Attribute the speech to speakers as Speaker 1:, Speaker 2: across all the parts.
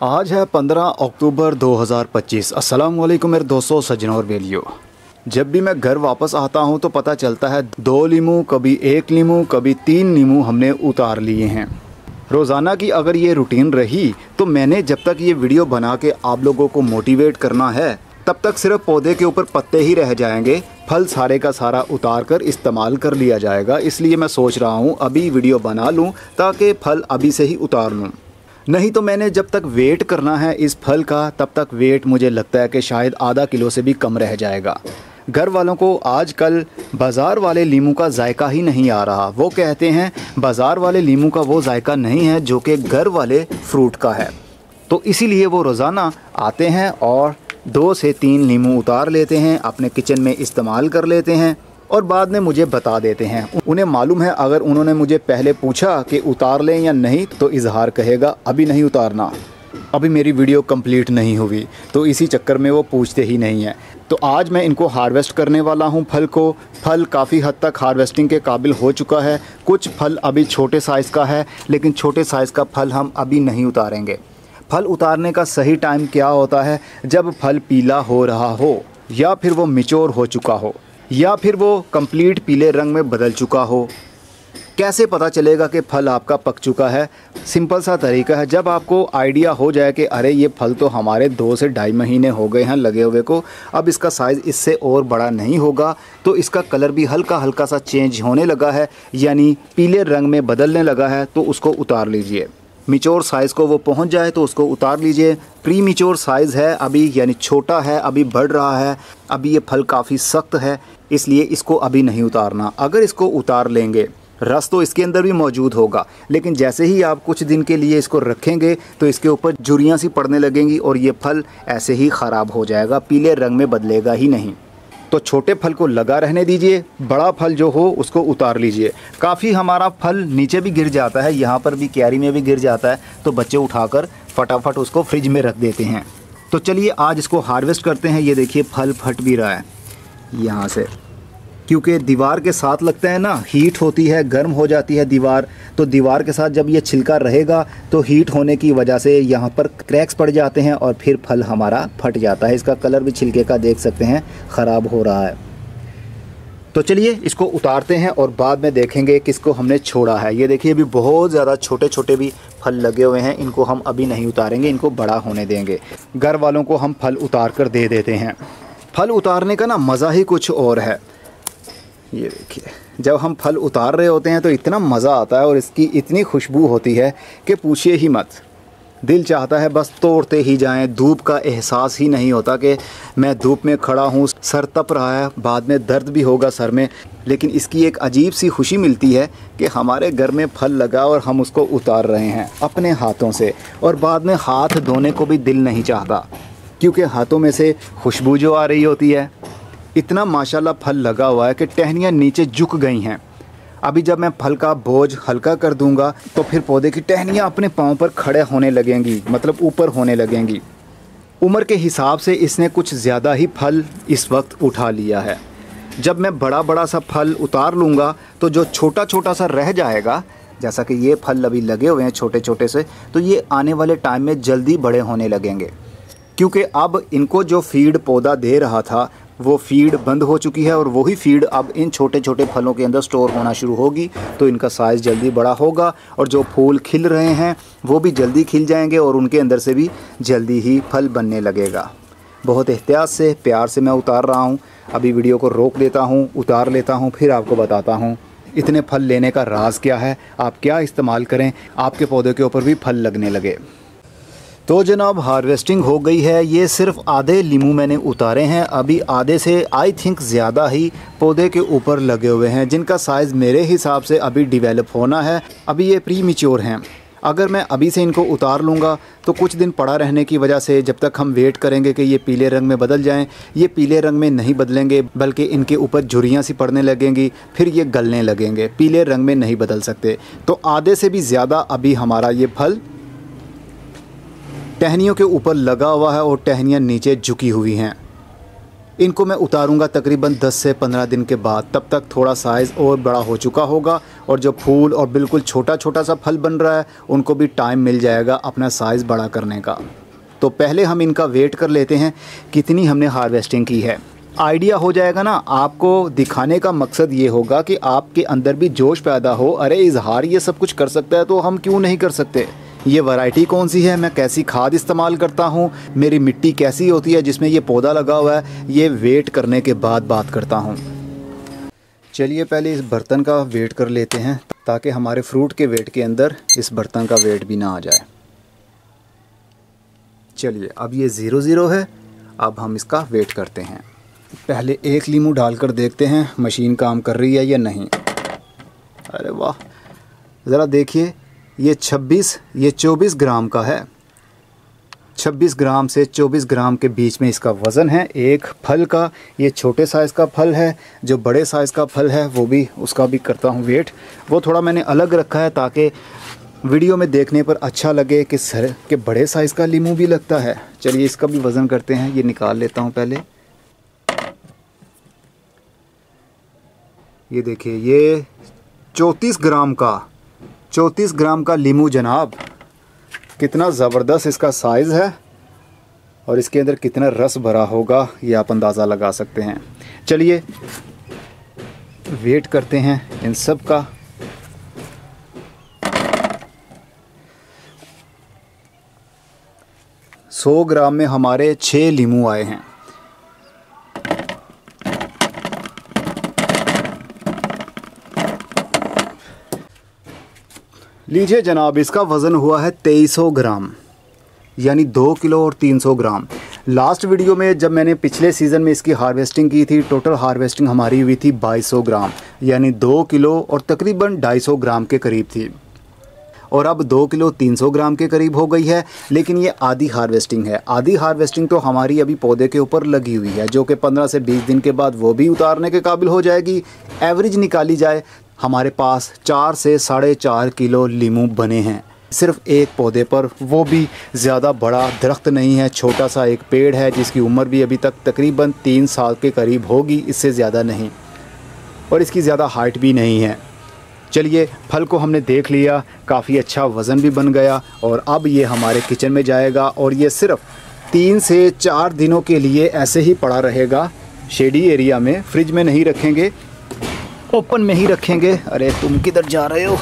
Speaker 1: आज है 15 अक्टूबर 2025। अस्सलाम वालेकुम मेरे दोस्तों, सज्जनों और बेलियों। जब भी मैं घर वापस आता हूं तो पता चलता है 2 लीमू, कभी 1 लीमू, कभी 3 लीमू हमने उतार लिए हैं। रोज़ाना की अगर ये रूटीन रही तो मैंने जब तक ये वीडियो बना के आप लोगों को मोटिवेट करना है तब तक सिर्फ पौधे के ऊपर पत्ते ही रह जाएंगे, फल सारे का सारा उतार कर इस्तेमाल कर लिया जाएगा। इसलिए मैं सोच रहा हूँ अभी वीडियो बना लूँ ताकि फल अभी से ही उतार लूँ। नहीं तो मैंने जब तक वेट करना है इस फल का तब तक वेट मुझे लगता है कि शायद आधा किलो से भी कम रह जाएगा। घर वालों को आजकल बाज़ार वाले लीमू का जायका ही नहीं आ रहा। वो कहते हैं बाज़ार वाले लीमू का वो जायका नहीं है जो कि घर वाले फ्रूट का है। तो इसीलिए वो रोज़ाना आते हैं और 2 से 3 लीमू उतार लेते हैं, अपने किचन में इस्तेमाल कर लेते हैं और बाद में मुझे बता देते हैं। उन्हें मालूम है अगर उन्होंने मुझे पहले पूछा कि उतार लें या नहीं तो इजहार कहेगा अभी नहीं उतारना, अभी मेरी वीडियो कंप्लीट नहीं हुई, तो इसी चक्कर में वो पूछते ही नहीं हैं। तो आज मैं इनको हार्वेस्ट करने वाला हूं फल को। फल काफ़ी हद तक हार्वेस्टिंग के काबिल हो चुका है। कुछ फल अभी छोटे साइज़ का है लेकिन छोटे साइज़ का फल हम अभी नहीं उतारेंगे। फल उतारने का सही टाइम क्या होता है? जब फल पीला हो रहा हो या फिर वो मैच्योर हो चुका हो या फिर वो कंप्लीट पीले रंग में बदल चुका हो। कैसे पता चलेगा कि फल आपका पक चुका है? सिंपल सा तरीका है, जब आपको आइडिया हो जाए कि अरे ये फल तो हमारे 2 से ढाई महीने हो गए हैं लगे हुए को, अब इसका साइज़ इससे और बड़ा नहीं होगा, तो इसका कलर भी हल्का हल्का सा चेंज होने लगा है यानी पीले रंग में बदलने लगा है, तो उसको उतार लीजिए। मैच्योर साइज़ को वो पहुंच जाए तो उसको उतार लीजिए। प्री मैच्योर साइज़ है अभी यानी छोटा है, अभी बढ़ रहा है, अभी ये फल काफ़ी सख्त है, इसलिए इसको अभी नहीं उतारना। अगर इसको उतार लेंगे रस तो इसके अंदर भी मौजूद होगा, लेकिन जैसे ही आप कुछ दिन के लिए इसको रखेंगे तो इसके ऊपर झुर्रियाँ सी पड़ने लगेंगी और ये फल ऐसे ही ख़राब हो जाएगा, पीले रंग में बदलेगा ही नहीं। तो छोटे फल को लगा रहने दीजिए, बड़ा फल जो हो उसको उतार लीजिए। काफ़ी हमारा फल नीचे भी गिर जाता है, यहाँ पर भी क्यारी में भी गिर जाता है, तो बच्चे उठाकर फटाफट उसको फ्रिज में रख देते हैं। तो चलिए आज इसको हार्वेस्ट करते हैं। ये देखिए फल फट भी रहा है यहाँ से, क्योंकि दीवार के साथ लगता है ना, हीट होती है, गर्म हो जाती है दीवार, तो दीवार के साथ जब ये छिलका रहेगा तो हीट होने की वजह से यहाँ पर क्रैक्स पड़ जाते हैं और फिर फल हमारा फट जाता है। इसका कलर भी छिलके का देख सकते हैं ख़राब हो रहा है। तो चलिए इसको उतारते हैं और बाद में देखेंगे किसको हमने छोड़ा है। ये देखिए अभी बहुत ज़्यादा छोटे छोटे भी फल लगे हुए हैं, इनको हम अभी नहीं उतारेंगे, इनको बड़ा होने देंगे। घर वालों को हम फल उतार कर दे देते हैं। फल उतारने का ना मज़ा ही कुछ और है। ये देखिए जब हम फल उतार रहे होते हैं तो इतना मज़ा आता है और इसकी इतनी खुशबू होती है कि पूछिए ही मत। दिल चाहता है बस तोड़ते ही जाएं। धूप का एहसास ही नहीं होता कि मैं धूप में खड़ा हूँ, सर तप रहा है, बाद में दर्द भी होगा सर में, लेकिन इसकी एक अजीब सी खुशी मिलती है कि हमारे घर में फल लगा और हम उसको उतार रहे हैं अपने हाथों से। और बाद में हाथ धोने को भी दिल नहीं चाहता क्योंकि हाथों में से खुशबू जो आ रही होती है। इतना माशाल्लाह फल लगा हुआ है कि टहनियाँ नीचे झुक गई हैं। अभी जब मैं फल का बोझ हल्का कर दूंगा तो फिर पौधे की टहनियाँ अपने पाँव पर खड़े होने लगेंगी, मतलब ऊपर होने लगेंगी। उम्र के हिसाब से इसने कुछ ज़्यादा ही फल इस वक्त उठा लिया है। जब मैं बड़ा बड़ा सा फल उतार लूँगा तो जो छोटा छोटा सा रह जाएगा, जैसा कि ये फल अभी लगे हुए हैं छोटे छोटे से, तो ये आने वाले टाइम में जल्दी बड़े होने लगेंगे, क्योंकि अब इनको जो फीड पौधा दे रहा था वो फीड बंद हो चुकी है और वही फीड अब इन छोटे छोटे फलों के अंदर स्टोर होना शुरू होगी, तो इनका साइज़ जल्दी बड़ा होगा और जो फूल खिल रहे हैं वो भी जल्दी खिल जाएंगे और उनके अंदर से भी जल्दी ही फल बनने लगेगा। बहुत एहतियात से प्यार से मैं उतार रहा हूँ। अभी वीडियो को रोक लेता हूँ, उतार लेता हूँ, फिर आपको बताता हूँ इतने फल लेने का राज क्या है, आप क्या इस्तेमाल करें आपके पौधे के ऊपर भी फल लगने लगे। तो जनाब हार्वेस्टिंग हो गई है। ये सिर्फ आधे लीमू मैंने उतारे हैं, अभी आधे से आई थिंक ज़्यादा ही पौधे के ऊपर लगे हुए हैं, जिनका साइज़ मेरे हिसाब से अभी डिवेलप होना है। अभी ये प्री मैच्योर हैं। अगर मैं अभी से इनको उतार लूँगा तो कुछ दिन पड़ा रहने की वजह से जब तक हम वेट करेंगे कि ये पीले रंग में बदल जाएं, ये पीले रंग में नहीं बदलेंगे बल्कि इनके ऊपर झुर्रियाँ सी पड़ने लगेंगी, फिर ये गलने लगेंगे, पीले रंग में नहीं बदल सकते। तो आधे से भी ज़्यादा अभी हमारा ये फल टहनियों के ऊपर लगा हुआ है और टहनियाँ नीचे झुकी हुई हैं। इनको मैं उतारूंगा तकरीबन 10 से 15 दिन के बाद। तब तक थोड़ा साइज़ और बड़ा हो चुका होगा और जो फूल और बिल्कुल छोटा छोटा सा फल बन रहा है उनको भी टाइम मिल जाएगा अपना साइज़ बड़ा करने का। तो पहले हम इनका वेट कर लेते हैं कितनी हमने हार्वेस्टिंग की है। आइडिया हो जाएगा ना। आपको दिखाने का मकसद ये होगा कि आपके अंदर भी जोश पैदा हो, अरे इजहार ये सब कुछ कर सकता है तो हम क्यों नहीं कर सकते। ये वैरायटी कौन सी है, मैं कैसी खाद इस्तेमाल करता हूँ, मेरी मिट्टी कैसी होती है जिसमें ये पौधा लगा हुआ है, ये वेट करने के बाद बात करता हूँ। चलिए पहले इस बर्तन का वेट कर लेते हैं ताकि हमारे फ्रूट के वेट के अंदर इस बर्तन का वेट भी ना आ जाए। चलिए अब ये 0-0 है। अब हम इसका वेट करते हैं। पहले एक लीमू डालकर देखते हैं मशीन काम कर रही है या नहीं। अरे वाह, ज़रा देखिए, ये 24 ग्राम का है। 26 ग्राम से 24 ग्राम के बीच में इसका वज़न है एक फल का। ये छोटे साइज़ का फल है। जो बड़े साइज़ का फल है वो भी, उसका भी करता हूँ वेट। वो थोड़ा मैंने अलग रखा है ताकि वीडियो में देखने पर अच्छा लगे कि सर के बड़े साइज़ का लीमू भी लगता है। चलिए इसका भी वज़न करते हैं। ये निकाल लेता हूँ पहले। ये देखिए, ये 34 ग्राम का लीमू जनाब। कितना ज़बरदस्त इसका साइज़ है और इसके अंदर कितना रस भरा होगा ये आप अंदाज़ा लगा सकते हैं। चलिए वेट करते हैं इन सब का। सौ ग्राम में हमारे 6 लीमू आए हैं। लीजिए जनाब, इसका वज़न हुआ है 2300 ग्राम, यानी 2 किलो और 300 ग्राम। लास्ट वीडियो में जब मैंने पिछले सीज़न में इसकी हार्वेस्टिंग की थी, टोटल हार्वेस्टिंग हमारी हुई थी 2200 ग्राम, यानी 2 किलो और तकरीबन 250 ग्राम के करीब थी। और अब 2 किलो 300 ग्राम के करीब हो गई है। लेकिन ये आधी हार्वेस्टिंग है। आधी हार्वेस्टिंग तो हमारी अभी पौधे के ऊपर लगी हुई है, जो कि 15 से 20 दिन के बाद वो भी उतारने के काबिल हो जाएगी। एवरेज निकाली जाए, हमारे पास 4 से 4.5 किलो लीमू बने हैं सिर्फ एक पौधे पर। वो भी ज़्यादा बड़ा दरख्त नहीं है, छोटा सा एक पेड़ है जिसकी उम्र भी अभी तक तकरीबन 3 साल के करीब होगी, इससे ज़्यादा नहीं, और इसकी ज़्यादा हाइट भी नहीं है। चलिए फल को हमने देख लिया, काफ़ी अच्छा वज़न भी बन गया और अब ये हमारे किचन में जाएगा और ये सिर्फ 3 से 4 दिनों के लिए ऐसे ही पड़ा रहेगा शेडी एरिया में। फ्रिज में नहीं रखेंगे, ओपन में ही रखेंगे। अरे तुम किधर जा रहे हो,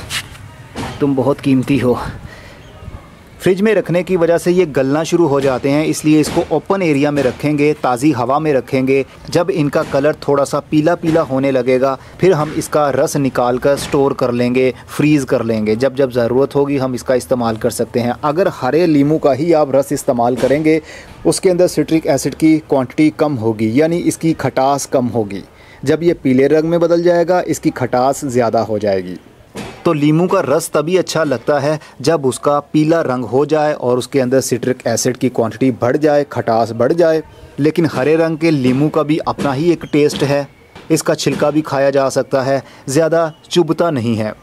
Speaker 1: तुम बहुत कीमती हो। फ्रिज में रखने की वजह से ये गलना शुरू हो जाते हैं, इसलिए इसको ओपन एरिया में रखेंगे, ताज़ी हवा में रखेंगे। जब इनका कलर थोड़ा सा पीला पीला होने लगेगा फिर हम इसका रस निकाल कर स्टोर कर लेंगे, फ्रीज़ कर लेंगे। जब जब ज़रूरत होगी हम इसका इस्तेमाल कर सकते हैं। अगर हरे लीमू का ही आप रस इस्तेमाल करेंगे, उसके अंदर सिट्रिक एसिड की क्वांटिटी कम होगी, यानी इसकी खटास कम होगी। जब ये पीले रंग में बदल जाएगा इसकी खटास ज़्यादा हो जाएगी। तो लीमू का रस तभी अच्छा लगता है जब उसका पीला रंग हो जाए और उसके अंदर सिट्रिक एसिड की क्वांटिटी बढ़ जाए, खटास बढ़ जाए। लेकिन हरे रंग के लीमू का भी अपना ही एक टेस्ट है। इसका छिलका भी खाया जा सकता है, ज़्यादा चुभता नहीं है,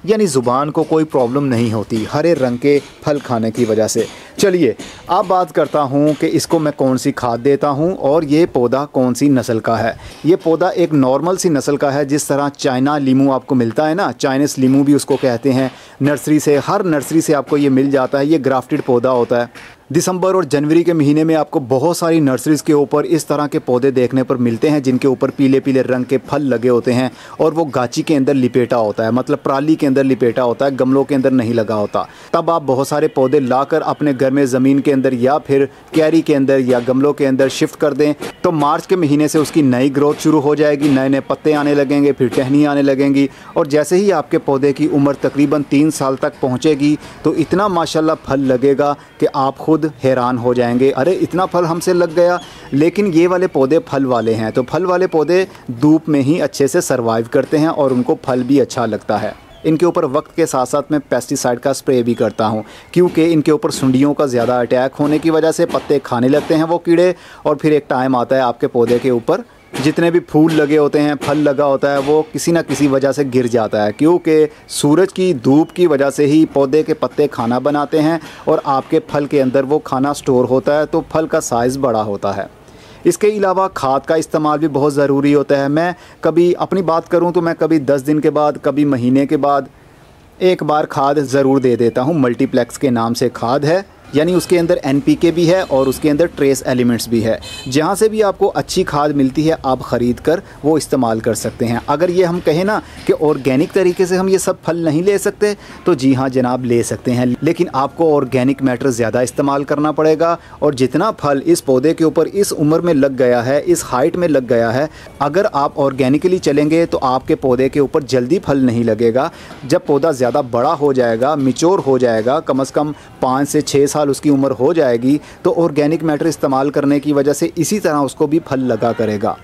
Speaker 1: यानी ज़ुबान को कोई प्रॉब्लम नहीं होती हरे रंग के फल खाने की वजह से। चलिए अब बात करता हूँ कि इसको मैं कौन सी खाद देता हूँ और ये पौधा कौन सी नस्ल का है। ये पौधा एक नॉर्मल सी नस्ल का है, जिस तरह चाइना लीमू आपको मिलता है ना, चाइनीज़ लीमू भी उसको कहते हैं। नर्सरी से, हर नर्सरी से आपको ये मिल जाता है। ये ग्राफ्टेड पौधा होता है। दिसंबर और जनवरी के महीने में आपको बहुत सारी नर्सरीज़ के ऊपर इस तरह के पौधे देखने पर मिलते हैं जिनके ऊपर पीले पीले रंग के फल लगे होते हैं और वो गाची के अंदर लिपेटा होता है, मतलब पराली के अंदर लिपेटा होता है, गमलों के अंदर नहीं लगा होता। तब आप बहुत सारे पौधे लाकर अपने घर में ज़मीन के अंदर या फिर क्यारी के अंदर या गमलों के अंदर शिफ्ट कर दें, तो मार्च के महीने से उसकी नई ग्रोथ शुरू हो जाएगी, नए नए पत्ते आने लगेंगे, फिर टहनी आने लगेंगी। और जैसे ही आपके पौधे की उम्र तकरीबन 3 साल तक पहुँचेगी तो इतना माशाल्लाह फल लगेगा कि आप खुद हैरान हो जाएंगे, अरे इतना फल हमसे लग गया। लेकिन ये वाले पौधे फल वाले हैं, तो फल वाले पौधे धूप में ही अच्छे से सर्वाइव करते हैं और उनको फल भी अच्छा लगता है। इनके ऊपर वक्त के साथ साथ मैं पेस्टिसाइड का स्प्रे भी करता हूँ, क्योंकि इनके ऊपर सुंडियों का ज़्यादा अटैक होने की वजह से पत्ते खाने लगते हैं वो कीड़े, और फिर एक टाइम आता है आपके पौधे के ऊपर जितने भी फूल लगे होते हैं, फल लगा होता है, वो किसी न किसी वजह से गिर जाता है, क्योंकि सूरज की धूप की वजह से ही पौधे के पत्ते खाना बनाते हैं और आपके फल के अंदर वो खाना स्टोर होता है, तो फल का साइज़ बड़ा होता है। इसके अलावा खाद का इस्तेमाल भी बहुत ज़रूरी होता है। मैं कभी अपनी बात करूं तो मैं कभी 10 दिन के बाद, कभी महीने के बाद एक बार खाद ज़रूर दे देता हूं। मल्टीप्लेक्स के नाम से खाद है, यानी उसके अंदर NPK भी है और उसके अंदर ट्रेस एलिमेंट्स भी है। जहाँ से भी आपको अच्छी खाद मिलती है आप ख़रीद कर वो इस्तेमाल कर सकते हैं। अगर ये हम कहें ना कि ऑर्गेनिक तरीके से हम ये सब फल नहीं ले सकते, तो जी हाँ जनाब, ले सकते हैं, लेकिन आपको ऑर्गेनिक मैटर ज़्यादा इस्तेमाल करना पड़ेगा। और जितना फल इस पौधे के ऊपर इस उम्र में लग गया है, इस हाइट में लग गया है, अगर आप ऑर्गेनिकली चलेंगे तो आपके पौधे के ऊपर जल्दी फल नहीं लगेगा। जब पौधा ज़्यादा बड़ा हो जाएगा, मिच्योर हो जाएगा, कम से कम 5 से 6 साल उसकी उम्र हो जाएगी, तो ऑर्गेनिक मैटर इस्तेमाल करने की वजह से इसी तरह उसको भी फल लगा करेगा।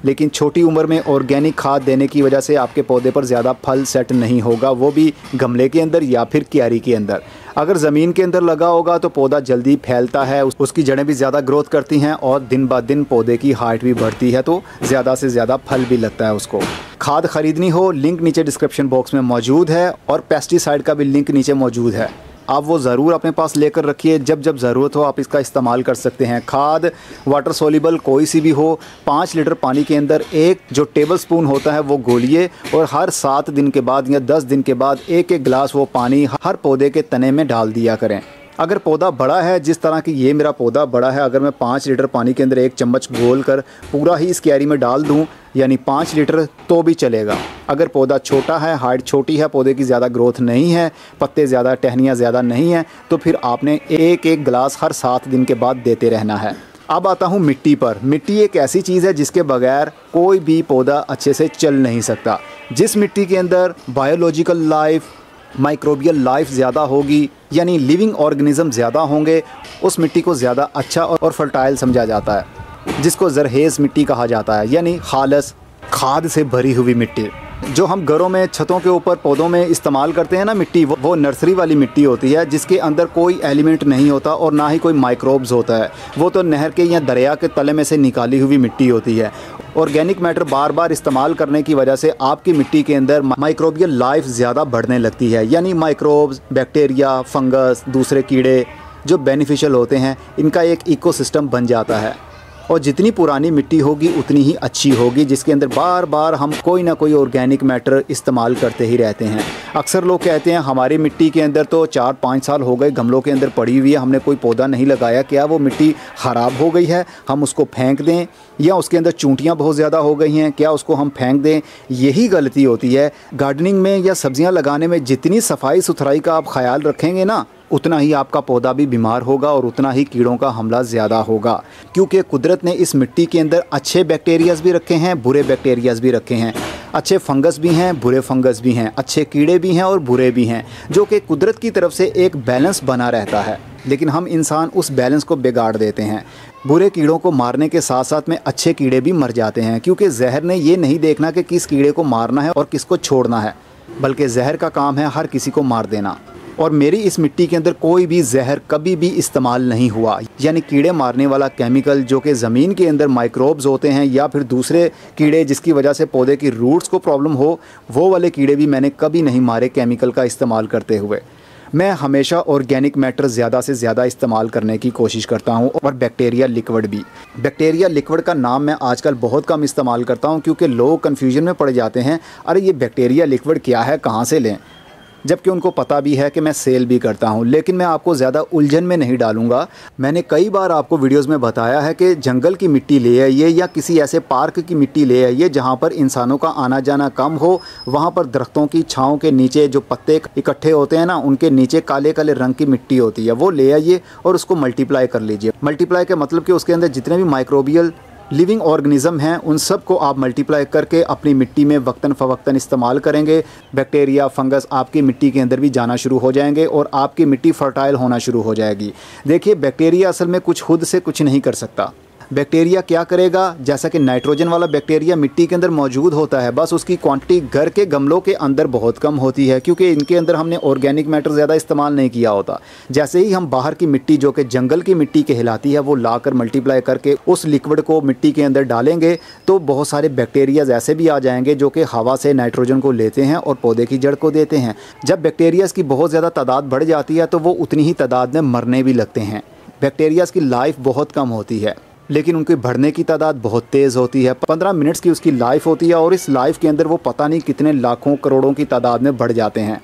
Speaker 1: लेकिन छोटी उम्र में ऑर्गेनिक खाद देने की वजह से आपके पौधे पर ज़्यादा फल सेट नहीं होगा, वो भी गमले के अंदर या फिर क्यारी के अंदर। अगर ज़मीन के अंदर लगा होगा तो पौधा जल्दी फैलता है, उसकी जड़ें भी ज़्यादा ग्रोथ करती हैं और दिन ब दिन पौधे की हाइट भी बढ़ती है, तो ज़्यादा से ज़्यादा फल भी लगता है उसको। खाद ख़रीदनी हो, लिंक नीचे डिस्क्रिप्शन बॉक्स में मौजूद है और पेस्टिसाइड का भी लिंक नीचे मौजूद है। आप वो ज़रूर अपने पास लेकर रखिए, जब जब ज़रूरत हो आप इसका इस्तेमाल कर सकते हैं। खाद वाटर सोल्यूबल कोई सी भी हो, 5 लीटर पानी के अंदर एक जो टेबल स्पून होता है वो घोलिए और हर 7 दिन के बाद या 10 दिन के बाद एक एक गिलास वो पानी हर पौधे के तने में डाल दिया करें। अगर पौधा बड़ा है, जिस तरह की ये मेरा पौधा बड़ा है, अगर मैं 5 लीटर पानी के अंदर 1 चम्मच घोल कर पूरा ही इस क्यारी में डाल दूं, यानी 5 लीटर, तो भी चलेगा। अगर पौधा छोटा है, हाइट छोटी है, पौधे की ज़्यादा ग्रोथ नहीं है, पत्ते ज़्यादा, टहनियाँ ज़्यादा नहीं हैं, तो फिर आपने एक एक गिलास हर 7 दिन के बाद देते रहना है। अब आता हूँ मिट्टी पर। मिट्टी एक ऐसी चीज़ है जिसके बगैर कोई भी पौधा अच्छे से चल नहीं सकता। जिस मिट्टी के अंदर बायोलॉजिकल लाइफ, माइक्रोबियल लाइफ ज़्यादा होगी, यानी लिविंग ऑर्गेनिज्म ज़्यादा होंगे, उस मिट्टी को ज़्यादा अच्छा और फर्टाइल समझा जाता है, जिसको ज़रहेज़ मिट्टी कहा जाता है, यानी खालस खाद से भरी हुई मिट्टी। जो हम घरों में, छतों के ऊपर, पौधों में इस्तेमाल करते हैं ना मिट्टी, वो नर्सरी वाली मिट्टी होती है, जिसके अंदर कोई एलिमेंट नहीं होता और ना ही कोई माइक्रोब्स होता है। वो तो नहर के या दरिया के तले में से निकाली हुई मिट्टी होती है। ऑर्गेनिक मैटर बार बार इस्तेमाल करने की वजह से आपकी मिट्टी के अंदर माइक्रोबियल लाइफ ज़्यादा बढ़ने लगती है, यानी माइक्रोब्स, बैक्टीरिया, फंगस, दूसरे कीड़े जो बेनिफिशियल होते हैं, इनका एक इकोसिस्टम बन जाता है। और जितनी पुरानी मिट्टी होगी उतनी ही अच्छी होगी, जिसके अंदर बार बार हम कोई ना कोई ऑर्गेनिक मैटर इस्तेमाल करते ही रहते हैं। अक्सर लोग कहते हैं हमारी मिट्टी के अंदर तो 4-5 साल हो गए गमलों के अंदर पड़ी हुई है, हमने कोई पौधा नहीं लगाया, क्या वो मिट्टी ख़राब हो गई है, हम उसको फेंक दें, या उसके अंदर चूंटियाँ बहुत ज़्यादा हो गई हैं, क्या उसको हम फेंक दें? यही गलती होती है। गार्डनिंग में या सब्जियाँ लगाने में जितनी सफाई सुथराई का आप ख्याल रखेंगे ना, उतना ही आपका पौधा भी बीमार होगा और उतना ही कीड़ों का हमला ज़्यादा होगा, क्योंकि कुदरत ने इस मिट्टी के अंदर अच्छे बैक्टीरियाज़ भी रखे हैं, बुरे बैक्टीरियाज़ भी रखे हैं, अच्छे फंगस भी हैं, बुरे फंगस भी हैं, अच्छे कीड़े भी हैं और बुरे भी हैं, जो कि कुदरत की तरफ से एक बैलेंस बना रहता है। लेकिन हम इंसान उस बैलेंस को बिगाड़ देते हैं। बुरे कीड़ों को मारने के साथ साथ में अच्छे कीड़े भी मर जाते हैं, क्योंकि जहर ने ये नहीं देखना कि किस कीड़े को मारना है और किसको छोड़ना है, बल्कि जहर का काम है हर किसी को मार देना। और मेरी इस मिट्टी के अंदर कोई भी जहर कभी भी इस्तेमाल नहीं हुआ, यानी कीड़े मारने वाला केमिकल जो कि ज़मीन के अंदर माइक्रोब्स होते हैं या फिर दूसरे कीड़े जिसकी वजह से पौधे की रूट्स को प्रॉब्लम हो, वो वाले कीड़े भी मैंने कभी नहीं मारे केमिकल का इस्तेमाल करते हुए। मैं हमेशा ऑर्गेनिक मैटर ज़्यादा से ज़्यादा इस्तेमाल करने की कोशिश करता हूं, और बैक्टीरिया लिक्विड भी। बैक्टीरिया लिक्विड का नाम मैं आजकल बहुत कम इस्तेमाल करता हूं, क्योंकि लोग कन्फ्यूजन में पड़ जाते हैं, अरे ये बैक्टीरिया लिक्विड क्या है, कहाँ से लें, जबकि उनको पता भी है कि मैं सेल भी करता हूं। लेकिन मैं आपको ज़्यादा उलझन में नहीं डालूंगा। मैंने कई बार आपको वीडियोस में बताया है कि जंगल की मिट्टी ले आइए या किसी ऐसे पार्क की मिट्टी ले आइए जहां पर इंसानों का आना जाना कम हो, वहां पर दरख्तों की छाँव के नीचे जो पत्ते इकट्ठे होते हैं ना, उनके नीचे काले काले रंग की मिट्टी होती है, वो ले आइए और उसको मल्टीप्लाई कर लीजिए। मल्टीप्लाई का मतलब कि उसके अंदर जितने भी माइक्रोबियल लिविंग ऑर्गेनिज्म हैं उन सब को आप मल्टीप्लाई करके अपनी मिट्टी में वक्तन फ़वक्तन इस्तेमाल करेंगे। बैक्टीरिया, फंगस आपकी मिट्टी के अंदर भी जाना शुरू हो जाएंगे और आपकी मिट्टी फर्टाइल होना शुरू हो जाएगी। देखिए, बैक्टीरिया असल में कुछ खुद से कुछ नहीं कर सकता। बैक्टीरिया क्या करेगा, जैसा कि नाइट्रोजन वाला बैक्टीरिया मिट्टी के अंदर मौजूद होता है, बस उसकी क्वांटिटी घर के गमलों के अंदर बहुत कम होती है, क्योंकि इनके अंदर हमने ऑर्गेनिक मैटर ज़्यादा इस्तेमाल नहीं किया होता। जैसे ही हम बाहर की मिट्टी जो कि जंगल की मिट्टी कहलाती है वो लाकर मल्टीप्लाई करके उस लिक्विड को मिट्टी के अंदर डालेंगे, तो बहुत सारे बैक्टीरियाज ऐसे भी आ जाएंगे जो कि हवा से नाइट्रोजन को लेते हैं और पौधे की जड़ को देते हैं। जब बैक्टीरियाज की बहुत ज़्यादा तादाद बढ़ जाती है तो वो उतनी ही तादाद में मरने भी लगते हैं। बैक्टीरियाज की लाइफ बहुत कम होती है। लेकिन उनके बढ़ने की तादाद बहुत तेज़ होती है। 15 मिनट्स की उसकी लाइफ होती है और इस लाइफ के अंदर वो पता नहीं कितने लाखों करोड़ों की तादाद में बढ़ जाते हैं।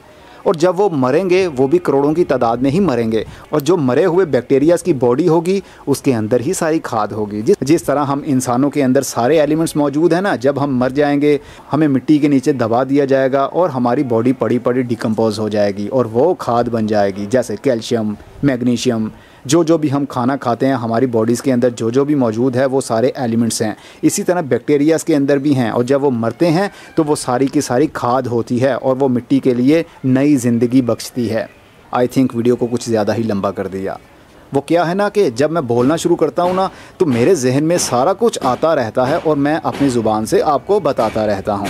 Speaker 1: और जब वो मरेंगे वो भी करोड़ों की तादाद में ही मरेंगे। और जो मरे हुए बैक्टीरियाज़ की बॉडी होगी उसके अंदर ही सारी खाद होगी। जिस तरह हम इंसानों के अंदर सारे एलिमेंट्स मौजूद हैं ना, जब हम मर जाएंगे हमें मिट्टी के नीचे दबा दिया जाएगा और हमारी बॉडी पड़ी पड़ी डिकम्पोज हो जाएगी और वो खाद बन जाएगी। जैसे कैल्शियम, मैग्नीशियम, जो भी हम खाना खाते हैं हमारी बॉडीज़ के अंदर जो भी मौजूद है वो सारे एलिमेंट्स हैं। इसी तरह बैक्टीरियाज़ के अंदर भी हैं और जब वो मरते हैं तो वो सारी की सारी खाद होती है और वो मिट्टी के लिए नई ज़िंदगी बख्शती है। आई थिंक वीडियो को कुछ ज़्यादा ही लंबा कर दिया। वो क्या है ना कि जब मैं बोलना शुरू करता हूँ ना तो मेरे जहन में सारा कुछ आता रहता है और मैं अपनी ज़ुबान से आपको बताता रहता हूँ।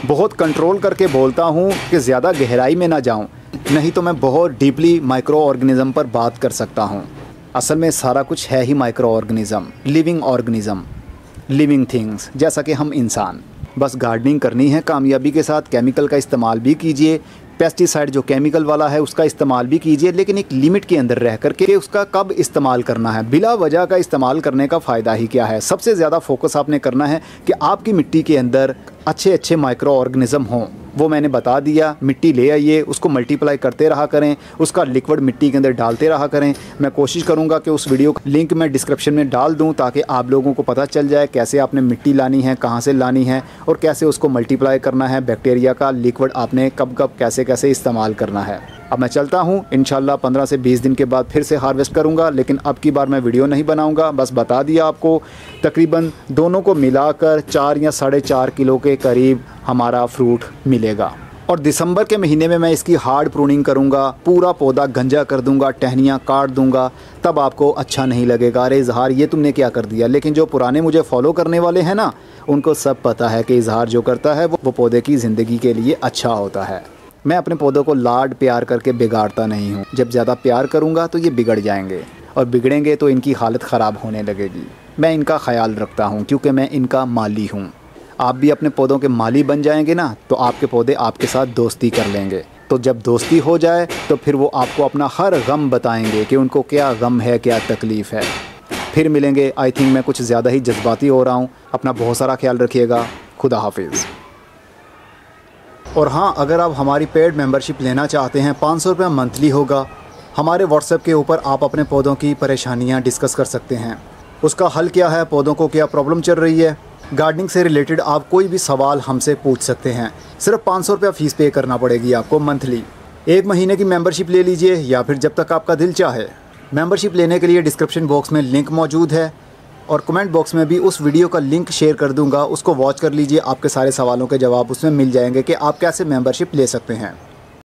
Speaker 1: बहुत कंट्रोल करके बोलता हूँ कि ज़्यादा गहराई में ना जाऊँ, नहीं तो मैं बहुत डीपली माइक्रो ऑर्गेनिज़म पर बात कर सकता हूँ। असल में सारा कुछ है ही माइक्रो ऑर्गेनिज़म, लिविंग थिंग्स, जैसा कि हम इंसान। बस गार्डनिंग करनी है कामयाबी के साथ। केमिकल का इस्तेमाल भी कीजिए, पेस्टिसाइड जो केमिकल वाला है उसका इस्तेमाल भी कीजिए, लेकिन एक लिमिट के अंदर रह करके उसका कब इस्तेमाल करना है। बिला वजह का इस्तेमाल करने का फ़ायदा ही क्या है। सबसे ज़्यादा फोकस आपने करना है कि आपकी मिट्टी के अंदर अच्छे माइक्रो ऑर्गेनिज़म हों। वो मैंने बता दिया। मिट्टी ले आइए, उसको मल्टीप्लाई करते रहा करें, उसका लिक्विड मिट्टी के अंदर डालते रहा करें। मैं कोशिश करूंगा कि उस वीडियो का लिंक मैं डिस्क्रिप्शन में डाल दूं ताकि आप लोगों को पता चल जाए कैसे आपने मिट्टी लानी है, कहां से लानी है और कैसे उसको मल्टीप्लाई करना है। बैक्टीरिया का लिक्विड आपने कब कैसे इस्तेमाल करना है। अब मैं चलता हूँ, इंशाल्लाह 15 से 20 दिन के बाद फिर से हार्वेस्ट करूँगा, लेकिन अब की बार मैं वीडियो नहीं बनाऊँगा। बस बता दिया आपको, तकरीबन दोनों को मिलाकर 4 या 4.5 किलो के करीब हमारा फ्रूट मिलेगा। और दिसंबर के महीने में मैं इसकी हार्ड प्रूनिंग करूँगा, पूरा पौधा गंजा कर दूँगा, टहनियाँ काट दूँगा, तब आपको अच्छा नहीं लगेगा, अरे इजहार ये तुमने क्या कर दिया। लेकिन जो पुराने मुझे फॉलो करने वाले हैं ना, उनको सब पता है कि इजहार जो करता है वो पौधे की ज़िंदगी के लिए अच्छा होता है। मैं अपने पौधों को लाड प्यार करके बिगाड़ता नहीं हूँ। जब ज़्यादा प्यार करूँगा तो ये बिगड़ जाएंगे और बिगड़ेंगे तो इनकी हालत ख़राब होने लगेगी। मैं इनका ख्याल रखता हूँ क्योंकि मैं इनका माली हूँ। आप भी अपने पौधों के माली बन जाएंगे ना तो आपके पौधे आपके साथ दोस्ती कर लेंगे। तो जब दोस्ती हो जाए तो फिर वो आपको अपना हर गम बताएंगे कि उनको क्या गम है, क्या तकलीफ़ है। फिर मिलेंगे। आई थिंक मैं कुछ ज़्यादा ही जज्बाती हो रहा हूँ। अपना बहुत सारा ख्याल रखिएगा। खुदा हाफिज़। और हाँ, अगर आप हमारी पेड मेंबरशिप लेना चाहते हैं, 500 रुपये मंथली होगा। हमारे व्हाट्सएप के ऊपर आप अपने पौधों की परेशानियाँ डिस्कस कर सकते हैं। उसका हल क्या है, पौधों को क्या प्रॉब्लम चल रही है, गार्डनिंग से रिलेटेड आप कोई भी सवाल हमसे पूछ सकते हैं। सिर्फ 500 रुपया फ़ीस पे करना पड़ेगी आपको मंथली। 1 महीने की मेंबरशिप ले लीजिए या फिर जब तक आपका दिल चाहे। मेंबरशिप लेने के लिए डिस्क्रिप्शन बॉक्स में लिंक मौजूद है और कमेंट बॉक्स में भी उस वीडियो का लिंक शेयर कर दूंगा। उसको वॉच कर लीजिए, आपके सारे सवालों के जवाब उसमें मिल जाएंगे कि आप कैसे मेंबरशिप ले सकते हैं।